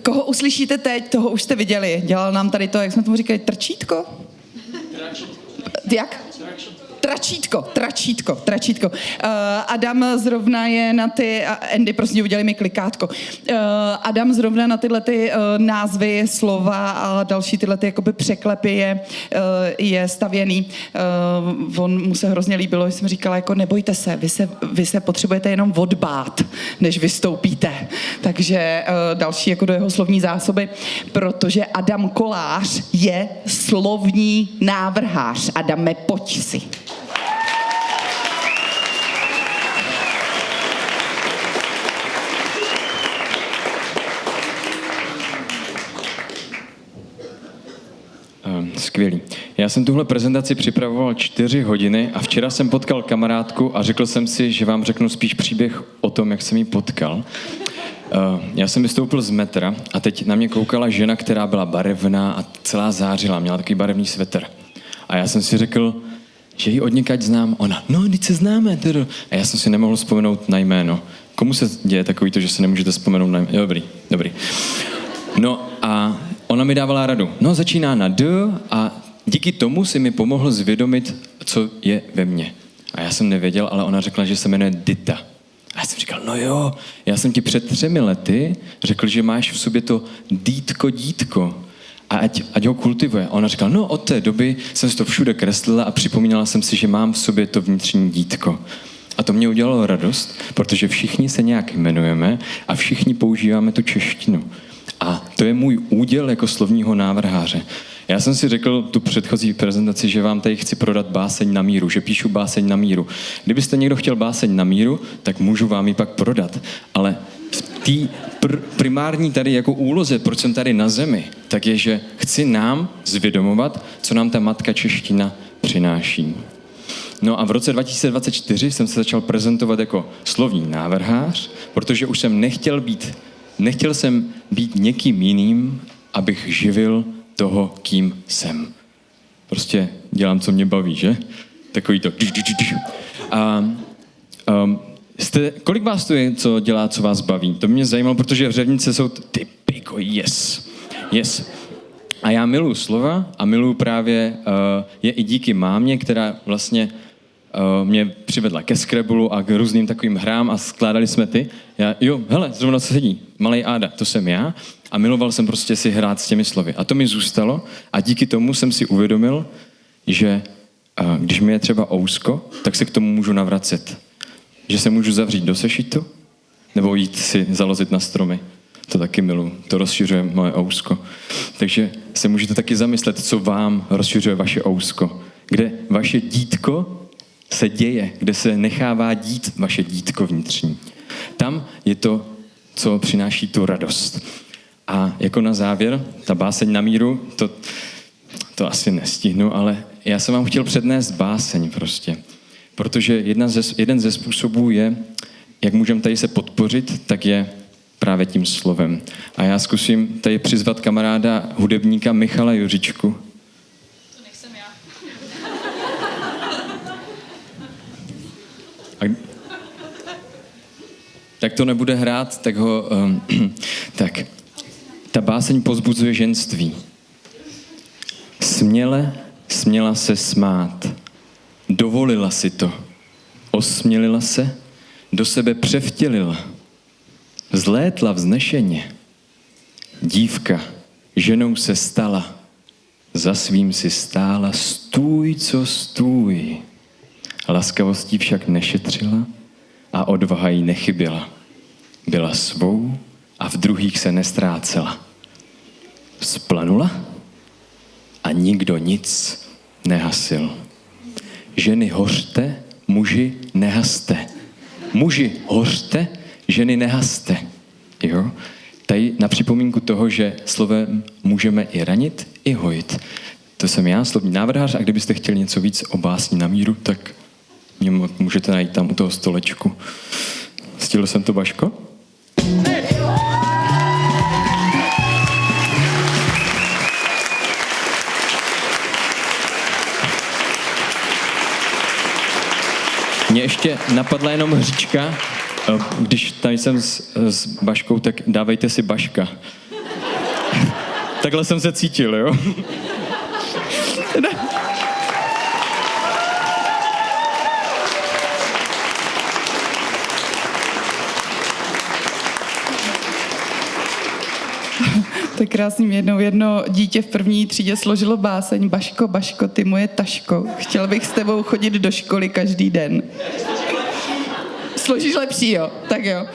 Koho uslyšíte teď, toho už jste viděli. Dělal nám tady to, jak jsme tomu říkali, trčítko? Jak? Tračítko. Adam zrovna je na ty, Andy, prosím, udělej mi klikátko. Adam zrovna na tyhle ty názvy, slova a další tyhle ty jakoby překlepy je stavěný. Mu se hrozně líbilo, že jsem říkala, jako nebojte se, vy se potřebujete jenom odbát, než vystoupíte. Takže další jako do jeho slovní zásoby, protože Adam Kolář je slovní návrhář. Adame, pojď si. Skvělý. Já jsem tuhle prezentaci připravoval 4 hodiny a včera jsem potkal kamarádku a řekl jsem si, že vám řeknu spíš příběh o tom, jak jsem ji potkal. Já jsem vystoupil z metra a teď na mě koukala žena, která byla barevná a celá zářila, měla takový barevný svetr. A já jsem si řekl, že ji odněkať znám. Ona, no, teď se známe. A já jsem si nemohl vzpomenout na jméno. Komu se děje takový to, že se nemůžete vzpomenout na jméno? Dobrý. No a ona mi dávala radu. No, začíná na D a díky tomu si mi pomohl zvědomit, co je ve mně. A já jsem nevěděl, ale ona řekla, že se jmenuje Dita. A já jsem říkal, no jo, já jsem ti před 3 lety řekl, že máš v sobě to dítko. A ať ho kultivuje. A ona říkala, no od té doby jsem si to všude kreslila a připomínala jsem si, že mám v sobě to vnitřní dítko. A to mě udělalo radost, protože všichni se nějak jmenujeme a všichni používáme tu češtinu. A to je můj úděl jako slovního návrháře. Já jsem si řekl tu předchozí prezentaci, že vám tady chci prodat báseň na míru, že píšu báseň na míru. Kdybyste někdo chtěl báseň na míru, tak můžu vám ji pak prodat. Ale v té primární tady jako úloze, proč jsem tady na zemi, tak je, že chci nám zvědomovat, co nám ta matka čeština přináší. No a v roce 2024 jsem se začal prezentovat jako slovní návrhář, protože už jsem nechtěl jsem být někým jiným, abych živil toho, kým jsem. Prostě dělám, co mě baví, že? Takový to. Kolik vás tu je, co dělá, co vás baví? To mě zajímalo, protože Hřevnice jsou ty piko, yes. A já miluji slova a miluji právě, je i díky mámě, která vlastně mě přivedla ke Scrabble a k různým takovým hrám a skládali jsme ty. Hele, zrovna se sedí, malej Áda, to jsem já a miloval jsem prostě si hrát s těmi slovy. A to mi zůstalo a díky tomu jsem si uvědomil, že když mi je třeba ousko, tak se k tomu můžu navracet. Že se můžu zavřít do sešitu nebo jít si zalozit na stromy. To taky miluji, to rozšiřuje moje ousko. Takže se můžete taky zamyslet, co vám rozšiřuje vaše ousko. Kde vaše dítko se děje, kde se nechává dít vaše dítko vnitřní. Tam je to, co přináší tu radost. A jako na závěr, ta báseň na míru, to asi nestihnu, ale já jsem vám chtěl přednést báseň prostě. Protože jeden ze způsobů je, jak můžeme tady se podpořit, tak je právě tím slovem. A já zkusím tady přizvat kamaráda hudebníka Michala Juřičku. Tak to nebude hrát, tak ho... tak. Ta báseň pozbuzuje ženství. Směla se smát. Dovolila si to. Osmělila se, do sebe převtělila. Vzlétla vznešeně. Dívka ženou se stala. Za svým si stála. Stůj, co stůj. Laskavostí však nešetřila a odvaha jí nechyběla. Byla svou a v druhých se nestrácela. Vzplanula a nikdo nic nehasil. Ženy hořte, muži nehaste. Muži hořte, ženy nehaste. Jo? Tady na připomínku toho, že slovem můžeme i ranit, i hojit. To jsem já, slovní návrhář, a kdybyste chtěli něco víc o básni na míru, tak mě můžete najít tam u toho stolečku. Stihl jsem to, Baško? Mně ještě napadla jenom hříčka. Když tady jsem s Baškou, tak dávejte si Baška. Takhle jsem se cítil, jo? To je krásný. Jedno dítě v první třídě složilo báseň: Baško, Baško, ty moje taško, chtěl bych s tebou chodit do školy každý den. Složíš lepší, jo? Tak jo.